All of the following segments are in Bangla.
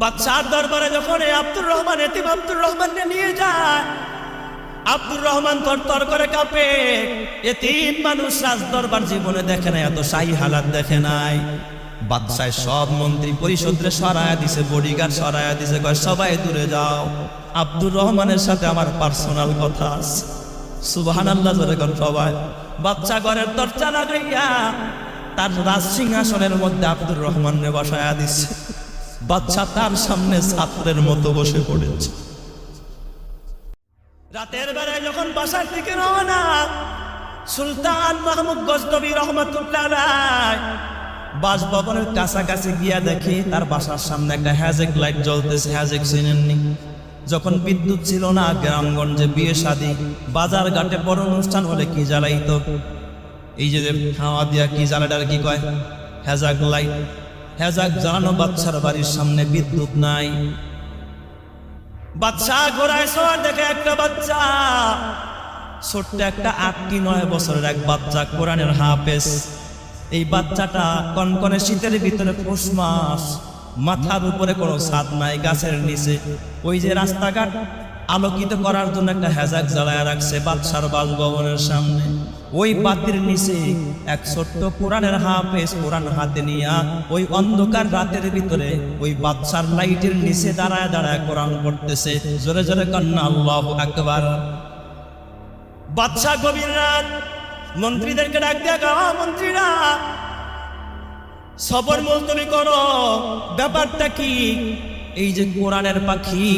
বাদশার দরবারে যখন এই আব্দুর রহমান এতিম আব্দুর রহমানকে নিয়ে যায়, আব্দুর রহমান তরতর করে কাঁপে। এতিম মানুষ রাজ দরবার জীবনে দেখে নাই, এত শাহী হালাত দেখে নাই। বাদশাহ সব মন্ত্রী পরিষদরে সরায়া দিছে, বডিগার্ড সরায়া দিছে, কয় সবাই দূরে যাও, আব্দুর রহমানের সাথে আমার পার্সোনাল কথা আছে। সুবহানাল্লাহ জোরে কোন সবাই। বাদশা ঘরের দরজা লাগাইয়া তার রাজ সিংহাসনের মধ্যে আব্দুর রহমানকে বসায়া দিছে। বাদশা তার সামনে ছাত্রের মতো বসে পড়েছে। রাতের বেলায় যখন বাসার দিকে রওনা, সুলতান মাহমুদ গজনবী রহমাতুল্লাহ আলাইহি বাসভবনের কাছাকাছি গিয়া দেখি তার বাসার সামনে একটা হ্যাজেক লাইট জ্বলতেছে। হ্যাজেক চিনেননি? যখন বিদ্যুৎ ছিল না, গ্রামগঞ্জে বিয়ে শাদী, বাজার ঘাটে বড় অনুষ্ঠান হলে কি জ্বালাইতো? এই যে খাওয়া দিয়া কি জ্বালাটার কি কয়? হ্যাজাক লাইট। হ্যাজাক জ্বালানো বাচ্চার বাড়ির সামনে বিদ্যুৎ নাই। বাচ্চা ঘোড়ায় সওয়ার দেখে একটা বাচ্চা, ছোট্ট একটা 8-9 বছরের এক বাচ্চা, কোরআনের হাফেজ। এই বাচ্চাটা কনকনে শীতের ভিতরে পৌষ মাস, মাথার উপরে কোনো ছাদ নাই, গাছের নিচে ওই যে রাস্তাঘাট আলোকিত করার জন্য একটা হ্যাজাক জ্বালায় রাখছে বাদশার বাসভবনের সামনে। ওই বাতির নিচে এক ছোট্ট কোরআনের হাফেজ কোরআন হাতে নিয়া ওই অন্ধকার রাতের ভিতরে ওই বাদশার লাইটের নিচে দাঁড়ায় দাঁড়ায় কোরআন পড়তেছে। জোরে জোরে কান্না আল্লাহু আকবার। বাদশা গভীর রাত মন্ত্রীদেরকে ডাক দিয়া, গাওয়া মন্ত্রীরা সবর মুলতবি করো, ব্যাপারটা কি? এই যে কোরআনের পাখি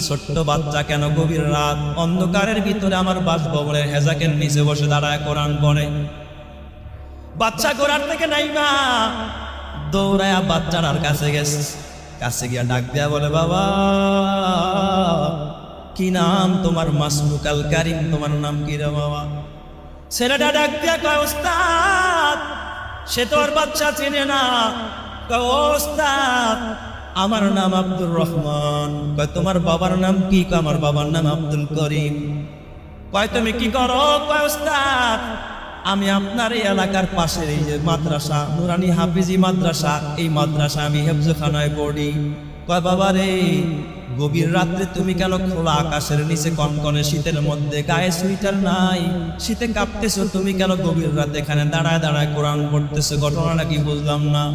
ছোট্ট বাচ্চা কেন গভীর রাত অন্ধকারের ভিতরে আমার বাসভবনের হেজাকের নিচে বসে দাঁড়ায় কোরআন পড়ে? বাচ্চা কোরআন থেকে নাইমা দৌড়ায়া বাচ্চাটার কাছে গেছে। কাছে গিয়া ডাক দেয়া বলে, বাবা কি নাম তোমার? মাসলুক আল কারিম, তোমার নাম কি রে বাবা? ছেলেটা ডাক দিয়া কয়, ওস্তাদ। সে তো আর বাচ্চা চেনে না। কয়, ওস্তাদ আমার নাম আব্দুর রহমান। কয়, তোমার বাবার নাম কি? কয়, আমার বাবার নাম আব্দুল করিম। কয়, তুমি কি করো? কয়, ওস্তাদ আমি আপনার এই এলাকার পাশের এই যে মাদ্রাসা নুরানি হাফিজি মাদ্রাসা, এই মাদ্রাসা আমি হেফজখানায় পড়ি। কয়, বাবা রে গভীর রাত্রে তুমি কেন খোলা আকাশের নিচে কনকনে শীতের মধ্যে, গায়ে সুইটার নাই, শীতে কাঁপতেছো, তুমি কেন গভীর রাতে এখানে দাঁড়ায় দাঁড়ায় কোরআন পড়তেছো? ঘটনাটা কি বুঝলাম না।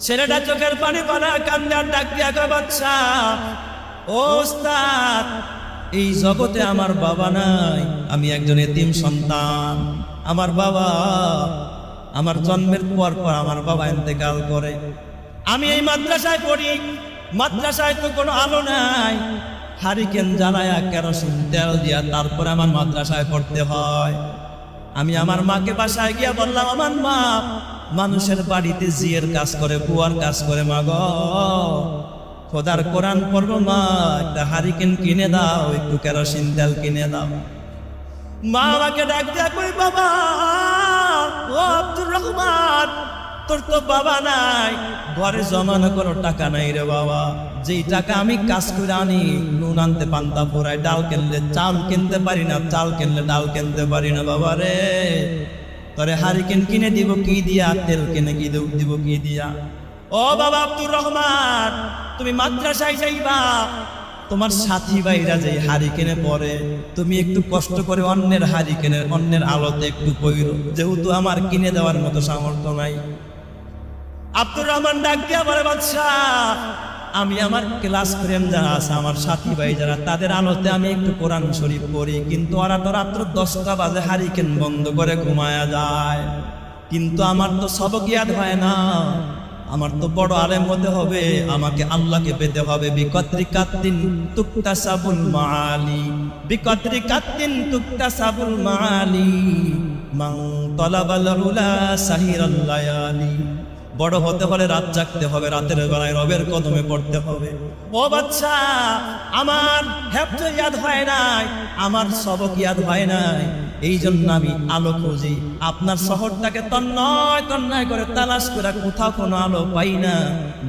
ছেলেটা চোখের পানি পানা কান্দে আর ডাক দিয়া কয়, বাচ্চা ও ওস্তাদ এই জগতে আমার বাবা নাই, আমি একজন এতিম সন্তান। আমার বাবা, আমার জন্মের পর পর আমার বাবা ইন্তেকাল করে। আমি এই মাদ্রাসায় পড়ি, মাদ্রাসায় তো কোনো আলো নাই, হারিকেন জ্বালায়া কেরোসিন তেল দিয়া তারপরে আমার মাদ্রাসায় পড়তে হয়। আমি আমার মাকে বাসায় গিয়া বললাম, আমার মা মানুষের বাড়িতে জিয়ের কাজ করে, বুয়ার কাজ করে, মা গো খোদার কোরআন পড়বো মা, একটা হারিকেন কিনে দাও, একটু কেরোসিন তেল কিনে দাও। মা আমাকে ডাক দিয়া কই, বাবা ও আব্দুর রহমান তোর তো বাবা নাই, ঘরে জমানো কোনো টাকা নাই রে বাবা। যেই টাকা আমি কাজ করে আনি, নুন আনতে পান্তা পোড়ায়, ডাল কিনলে চাল কিনতে পারি না, চাল কিনলে ডাল কিনতে পারি না বাবা রে। তোরে হারিকেন কিনে দিব কি দিয়া, তেল কিনে কি দিব কি দিয়া? ও বাবা আব্দুর রহমান তুমি মাদ্রাসায় যাইবা, তোমার সাথী ভাইরা যে হারিকেনে পড়ে, তুমি একটু কষ্ট করে অন্যের হারিকেনের অন্যের আলোতে একটু পইরো, যেহেতু আমার কিনে দেওয়ার মতো সামর্থ্য নাই। আব্দুর রহমান ডাক দিয়া বলে, বাদশা আমি আমার ক্লাস ফ্রেন্ড যারা আছে, আমার সাথী ভাই যারা, তাদের আলোতে আমি একটু কোরআন শরীফ পড়ি, কিন্তু ওরা তো রাত্র 10টা বাজে হারিকেন বন্ধ করে ঘুমায়া যায়। কিন্তু আমার তো সবক ইয়াদ হয় না, আমার তো বড় আলেম হতে হবে, আমাকে আল্লাহকে পেতে হবে। বিকদ্রিকাতিন তুকতাসাবুল মাআলি, বিকদ্রিকাতিন তুকতাসাবুল মাআলি, মান তালাবাল উলা সাহিরাল লায়ালি। বড় হতে হলে রাত জাগতে হবে, রাতের বেলায় রবের কদমে পড়তে হবে। ও বাচ্চা আমার হেফজ ইয়াদ হয় নাই, আমার সবক ইয়াদ হয় নাই, এই জন্য আমি আলো খুঁজি। আপনার শহরটাকে তন্নয় তন্নয় করে তালাশ করে কোথাও কোনো আলো পাই না।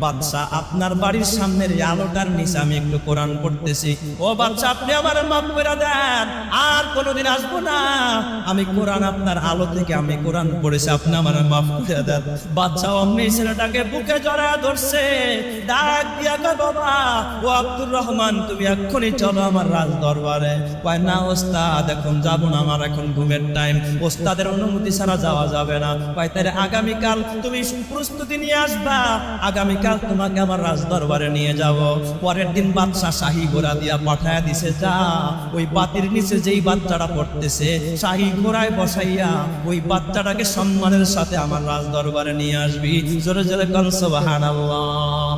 বাদশা আপনার বাড়ির সামনের এই আলোটার নিচে আমি একটু কোরআন পড়তেছি। ও বাদশা আপনি আমার মাফ করে দেন, আর কোনোদিন আসবো না। আমি কোরআন আপনার আলো থেকে আমি কোরআন পড়েছি, আপনি আমার মাফ করে দেন। বাদশা অমনি ছেলেটাকে বুকে জড়ায় ধরছে, ডাক দিয়া কয় বাবা ও আব্দুর রহমান তুমি এক্ষুনি চলো আমার রাজ দরবারে। কয় না ওস্তাদ এখন যাবো না, আমার এখন ঘুমের টাইম, ওস্তাদের অনুমতি ছাড়া যাওয়া যাবে না। কয় তাহলে আগামীকাল তুমি প্রস্তুতি নিয়ে আসবা, আগামীকাল তোমাকে আমার রাজ দরবারে নিয়ে যাব। পরের দিন বাদশা শাহী ঘোড়া দিয়া পাঠায়া দিছে, যা ওই বাতির নিচে যেই বাচ্চাটা পড়তেছে শাহী ঘোড়ায় বসাইয়া ওই বাচ্চাটাকে সম্মানের সাথে আমার রাজ দরবারে নিয়ে আসবি। জোরে জোরে কোন সুবহানাল্লাহ।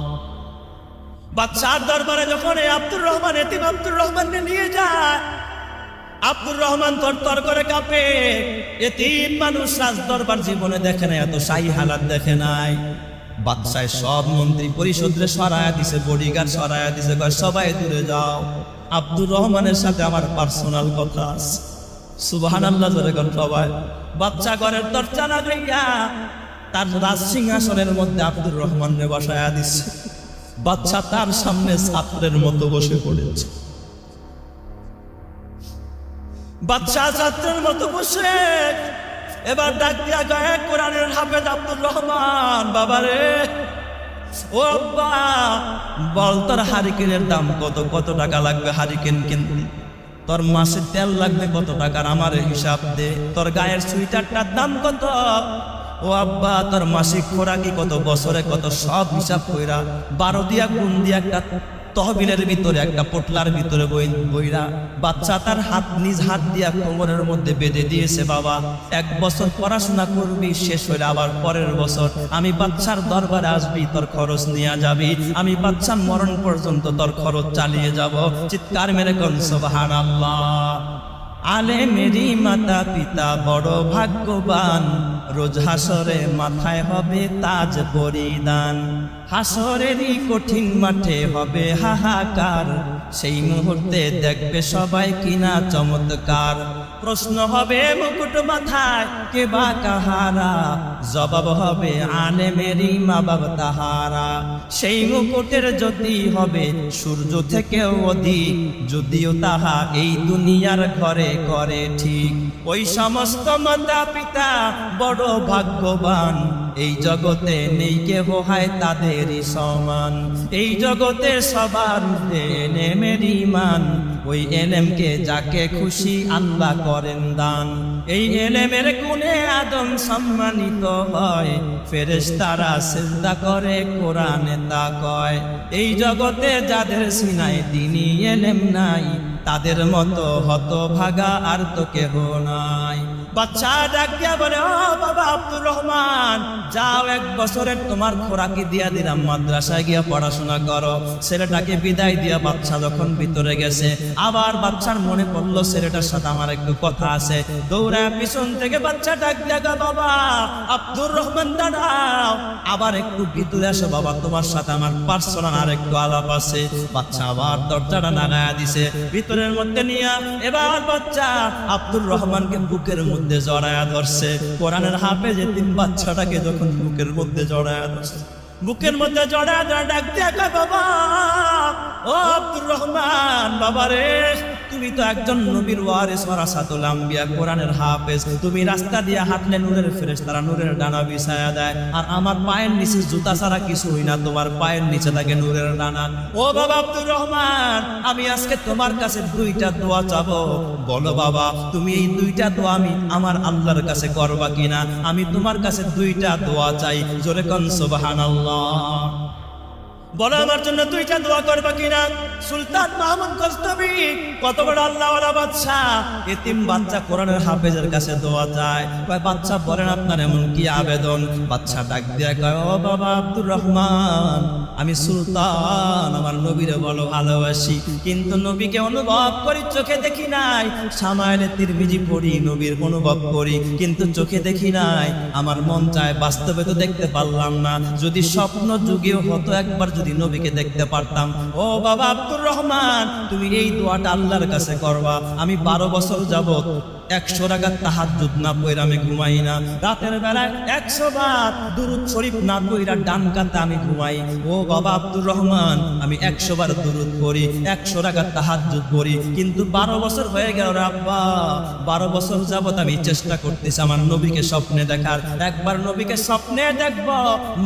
বাদশার দরবারে যখন আব্দুর রহমান এতিম আব্দুর রহমানকে নিয়ে যায়, আব্দুর রহমান তরতর করে কাঁপে। এতিম মানুষ রাজ দরবার জীবনে দেখে নাই, এত শাহী হালাত দেখে নাই। বাদশায় সব মন্ত্রী পরিষদরে সরায়া দিছে, বডিগার্ড সরায়া দিছে, সবাই দূরে যাও, আব্দুর রহমানের সাথে আমার পার্সোনাল কথা আছে। সুবহানাল্লাহ জোরে কোন সবাই। বাদশা ঘরের দরজা লাগাইয়া তার রাজ সিংহাসনের মধ্যে আব্দুর রহমানকে বসায়া দিছে। বাদশা তার সামনে ছাত্রের মতো বসে পড়েছে। বাদশা ছাত্রের মতো বসে এবার ডাক দিয়া গায়ে কোরআনের হাফেজ আব্দুর রহমান, বাবারে ও আব্বা বল তোর হারিকেনের দাম কত, কত টাকা লাগবে হারিকেন কিনতে, তোর মাসে তেল লাগবে কত টাকার আমার হিসাব দে, তোর গায়ের সুইটারটার দাম কত, ও আব্বা তোর মাসিক খোরাকি কত, বছরে কত, সব হিসাব কইরা 12 দিয়া গুণ দিয়া একটা তহবিলের ভিতরে একটা পোটলার ভিতরে বইরা বাচ্চা তার নিজ হাত দিয়া কোমরের মধ্যে বেঁধে দিয়েছে। বাবা 1 বছর পড়াশোনা করবি, শেষ হইলে আবার পরের বছর আমি বাচ্চার দরবারে আসবি, তোর খরচ নিয়ে যাবি, আমি বাচ্চার মরণ পর্যন্ত তোর খরচ চালিয়ে যাব। চিৎকার মেরে কোন সুবহানাল্লাহ। আলেমেরই মাতা পিতা বড় ভাগ্যবান, রোজ হাসরে মাথায় হবে তাজ পরিধান, হাসরেরই কঠিন মাঠে হবে হাহাকার, সেই মুহূর্তে দেখবে সবাই কিনা চমৎকার, প্রশ্ন হবে মুকুট মাথায় কে বা কাহারা, জবাব হবে আলেমেরই মা বাবা তাহারা, সেই মুকুটের জ্যোতি হবে সূর্য থেকেও অধিক, যদিও তাহা এই দুনিয়ার ঘরে করে ঠিক, ওই সমস্ত মাতা পিতা বড় ভাগ্যবান, এই জগতে নেই কেহ হয় তাদেরই সমান, এই জগতে সবার এলেমের ঈমান, ওই এলেমকে যাকে খুশি আল্লাহ করেন দান, এই এলেমের গুণে আদম সম্মানিত হয়, ফেরেশতারা সিজদা করে কোরআনে তা কয়, এই জগতে যাদের সিনায় দ্বীনি এলেম নাই, তাদের মতো হতভাগা আর তো কেহ নাই। বাচ্চা ডাক দিয়া বলে, ও বাবা আব্দুর রহমান, যাও 1 বছরের তোমার খোরাকি দিয়া দিলাম, মাদ্রাসায় গিয়া পড়াশোনা করো। ছেলেটাকে বিদায় দিয়া বাচ্চা যখন ভিতরে গেছে, আবার বাচ্চার মনে পড়লো ছেলেটার সাথে আমার একটু কথা আছে, দৌড়া পিছন থেকে বাচ্চা ডাক দিয়া, বাবা আব্দুর রহমান দাঁড়াও, আবার একটু ভিতরে আসো বাবা, তোমার সাথে আমার পার্সোনাল আর একটু আলাপ আছে। বাচ্চা আবার দরজাটা নাগায়া দিছে, ভিতরের মধ্যে নিয়া এবার বাচ্চা আব্দুর রহমানকে বুকের মধ্যে জড়ায়া ধরছে। কোরআনের হাফেজ এতিম বাচ্চাটাকে যখন বুকের মধ্যে জড়ায়া ধরছে, বুকের মধ্যে জড়ায়া ডাক দিয়া কয়, বাবা ও আব্দুর রহমান, বাবারে তুমি তো একজন নবীর ওয়ারিস ওয়ারাসাতুল আম্বিয়া, কোরআনের হাফেজ, তুমি রাস্তা দিয়ে হাঁটলে নূরের ফেরেশতারা নূরের ডানা বিছায়া দেয়, আর আমার পায়ের নিচে জুতা ছাড়া কিছুই না, তোমার পায়ের নিচে থাকে নূরের ডানা। ও বাবা আব্দুর রহমান, আমি আজকে তোমার কাছে 2টা দোয়া চাবো, বলো বাবা তুমি এই 2টা দোয়া আমি আমার আল্লাহর কাছে করবা কিনা, আমি তোমার কাছে 2টা দোয়া চাই। জোরে কোন সুবহানাল্লাহ। বলো আমার জন্য 2টা দোয়া করবা কিনা। সুলতান মাহমুদ গজনবী কত বড় আল্লাহওয়ালা বাদশাহ, এতিম বাচ্চা কোরআনের হাফেজের কাছে দোয়া চায়। কয় বাচ্চা বলেন আপনার এমন কি আবেদন। বাচ্চা ডাক দিয়ে কয়, ও বাবা আব্দুর রহমান, আমি সুলতান আমার নবীরে বলো ভালোবাসি, কিন্তু নবীকে অনুভব করি, চোখে দেখি নাই। সামাইলে তিরমিজি পড়ি, নবীর অনুভব করি, কিন্তু চোখে দেখি নাই। আমার মন চায়, বাস্তবে তো দেখতে পারলাম না, যদি স্বপ্ন যুগেও হতো একবার যদি নবীকে দেখতে পারতাম। ও বাবা আব্দুর রহমান, তুমি এই দোয়াটা আল্লাহর কাছে করবা। আমি 12 বছর যাবত 100 রাকাত তাহাজ্জুদ না পড়ে আমি ঘুমাই না। রাতের বেলায় 100 বার দুরূদ শরীফ না পড়ে ডান কাতে আমি ঘুমাই। ও বাবা আব্দুর রহমান, আমি 100 বার দুরূদ পড়ি, 100 রাকাত তাহাজ্জুদ পড়ি, কিন্তু 12 বছর হয়ে গেল রে আব্বা। 12 বছর যাবত আমি চেষ্টা করতেছি আমার নবীকে স্বপ্নে দেখার। একবার নবীকে স্বপ্নে দেখব,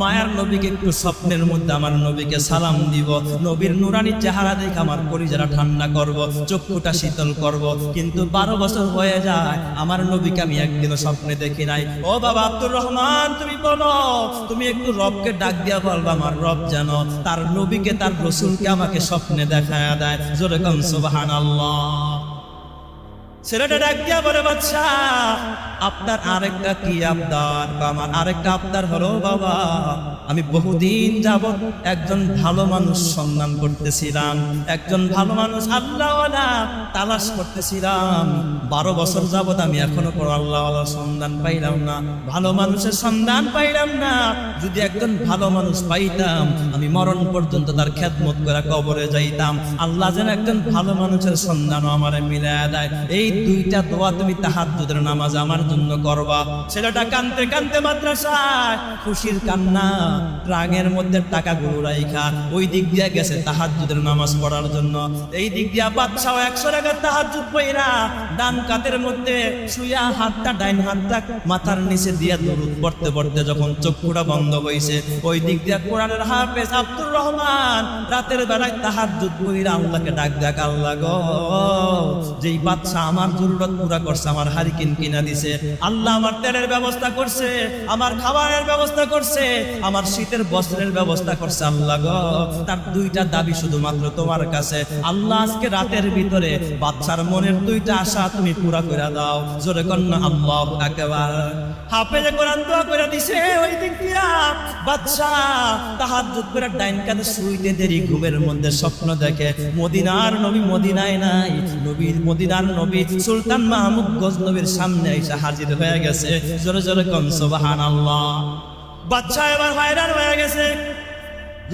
মায়ার নবীকে একটু স্বপ্নের মধ্যে আমার নবীকে সালাম দিব, নবীর নুরানি চেহারা দেখে আমার কলিজাটা ঠান্ডা করব, চক্ষুটা শীতল করব। কিন্তু 12 বছর হয়ে যায়, আমার নবীকে আমি একদিনও স্বপ্নে দেখি নাই। ও বাবা আব্দুর রহমান, তুমি বলো, তুমি একটু রবকে ডাক দিয়া বলবা আমার রব যেন তার নবীকে, তার রসুলকে আমাকে স্বপ্নে দেখায়া দেয়। জোরে কম সুবহানাল্লাহ। ছেলেটা ডাক দিয়া বলে, বাচ্চা আপনার আরেকটা কি আবদার? আমার আরেকটা আবদার হলো বাবা, আমি বহুদিন যাবত একজন ভালো মানুষ সন্ধান করতেছিলাম, একজন ভালো মানুষ আল্লাহওয়ালা তালাশ করতেছিলাম। 12 বছর যাবত আমি এখনো কোনো আল্লাহওয়ালা সন্ধান পাইলাম না, ভালো মানুষের সন্ধান পাইলাম না। যদি একজন ভালো মানুষ পাইতাম, আমি মরণ পর্যন্ত তার খেদমত করে কবরে যাইতাম। আল্লাহ যেন একজন ভালো মানুষের সন্ধানও আমারে মিলায়া দেয়। এই 2টা দোয়া তুমি তাহাজ্জুদের নামাজ আমার জন্য করবা। ছেলেটা কানতে কানতে মাদ্রাসায়, খুশির কান্না, রাগের মধ্যে টাকাগুলো রাইখা ওই দিক দিয়ে গেছে তাহাজ্জুদের নামাজ পড়ার জন্য। এই দিক দিয়া বাদশাহ 100 রাকাত তাহাজ্জুদ পড়া ডান কাতের মধ্যে শুয়া, হাতটা ডাইন হাতটা মাথার নিচে দিয়া দুরূদ পড়তে পড়তে যখন চক্ষুটা বন্ধ হইছে, ওই দিক দিয়া কোরআনের হাফেজ আব্দুর রহমান রাতের বেলায় তাহাজ্জুদ পড়া আল্লাহকে ডাক দেখ, আল্লাহ গো, যেই বাদশাহ আমার জরুরত পুরা করছে, আমার হারিকেন কিনা দিছে, আল্লাহ আমার তেলের ব্যবস্থা করছে, আমার খাবারের ব্যবস্থা করছে, আমার শীতের বস্ত্রের ব্যবস্থা করছে, আল্লাহ গো, তার 2টা দাবি শুধুমাত্র তোমার কাছে। আল্লাহ আজকে রাতের ভিতরে বাদশার মনের 2টা আশা তুমি পুরা করে দাও। জোরে কন্যা আল্লাহু আকবার। হাফেজে কোরআন দোয়া করে দিছে। ওই দিক দিয়া বাদশা তাহাজ্জুদ করে ডাইন কাঁধে শুইতে দেরি ঘুমের মধ্যে স্বপ্ন দেখে মদিনার নবী মদিনায় নাই, নবীর মদিনার নবী সুলতান মাহমুদ গজনবীর সামনে এসে হাজির হয়ে গেছে। জোরে জোরে কোন সুবহানাল্লাহ। বাদশা এবার হয়রান হয়ে গেছে,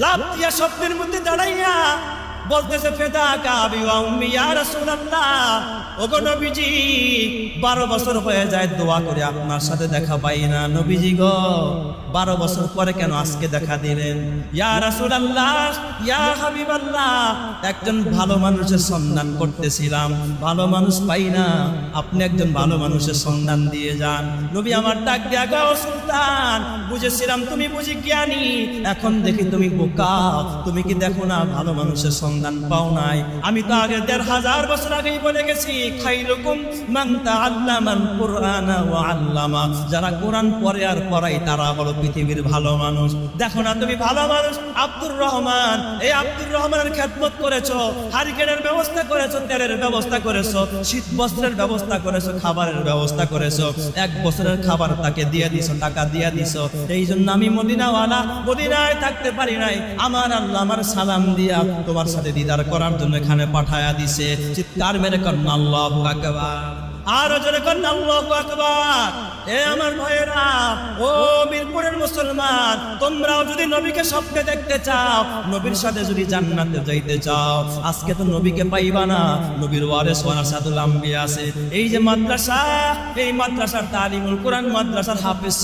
লাভ দিয়া স্বপ্নের মধ্যে দাঁড়াইয়া বলতেছে, ফেদাকা আবি ওয়া উম্মি ইয়া রাসূলুল্লাহ, ওগো নবীজি 12 বছর হয়ে যায় দোয়া করে আপনার সাথে দেখা পাই না, নবীজি গো 12 বছর পরে কেন আজকে দেখা দিলেন? ইয়া রাসূলুল্লাহ, ইয়া হাবিবাল্লাহ, একজন ভালো মানুষের সন্ধান করতেছিলাম, ভালো মানুষ পাই না, আপনি একজন ভালো মানুষের সন্ধান দিয়ে যান। নবী আমার ডাক দিয়া, গো সুলতান, বুঝেছিলাম তুমি বুঝি জ্ঞানী, এখন দেখি তুমি বোকা, তুমি কি দেখো না ভালো মানুষের সন্ধান পাও নাই? আমি তো আগে 1500 বছর আগেই বলে গেছি, খাইরুকুম মান তাআল্লামাল কুরআনা ওয়া আল্লামা, যারা কোরআন পড়ে আর পড়ায় তারা হলো পৃথিবীর ভালো মানুষ। দেখো না তুমি ভালো মানুষ আব্দুর রহমান, এই আব্দুর রহমানের খেদমত করেছো, হারিকেনের ব্যবস্থা করেছো, তেলের ব্যবস্থা করেছো, শীত বস্ত্রের ব্যবস্থা করেছো, খাবারের ব্যবস্থা করেছো, 1 বছরের খাবার তাকে দিয়ে দিছো, টাকা দিয়ে দিছো। এই জন্য আমি মদিনাওয়ালা, মদিনায় থাকতে পারি নাই, আমার আল্লাহ আমার সালাম দিয়া তোমার সাথে দিদার করার জন্য এখানে পাঠায়া দিছে। চিৎকার মেরে কন্যা আল্লাহু আকবার, আরো জোরে কন্যা আল্লাহু আকবার। এ আমার ভাইয়েরা, ও মিরপুরের মুসলমান, তোমরাও যদি নবীকে স্বপ্নে দেখতে চাও, নবীর সাথে যদি জান্নাতে যাইতে চাও, আজকে তো নবীকে পাইবা না, নবীর ওয়ারিস ওয়ারাসাতুল আম্বিয়া আছে। এই যে মাদ্রাসা, এই মাদ্রাসার তালিমুল কোরআন মাদ্রাসার হাফেজ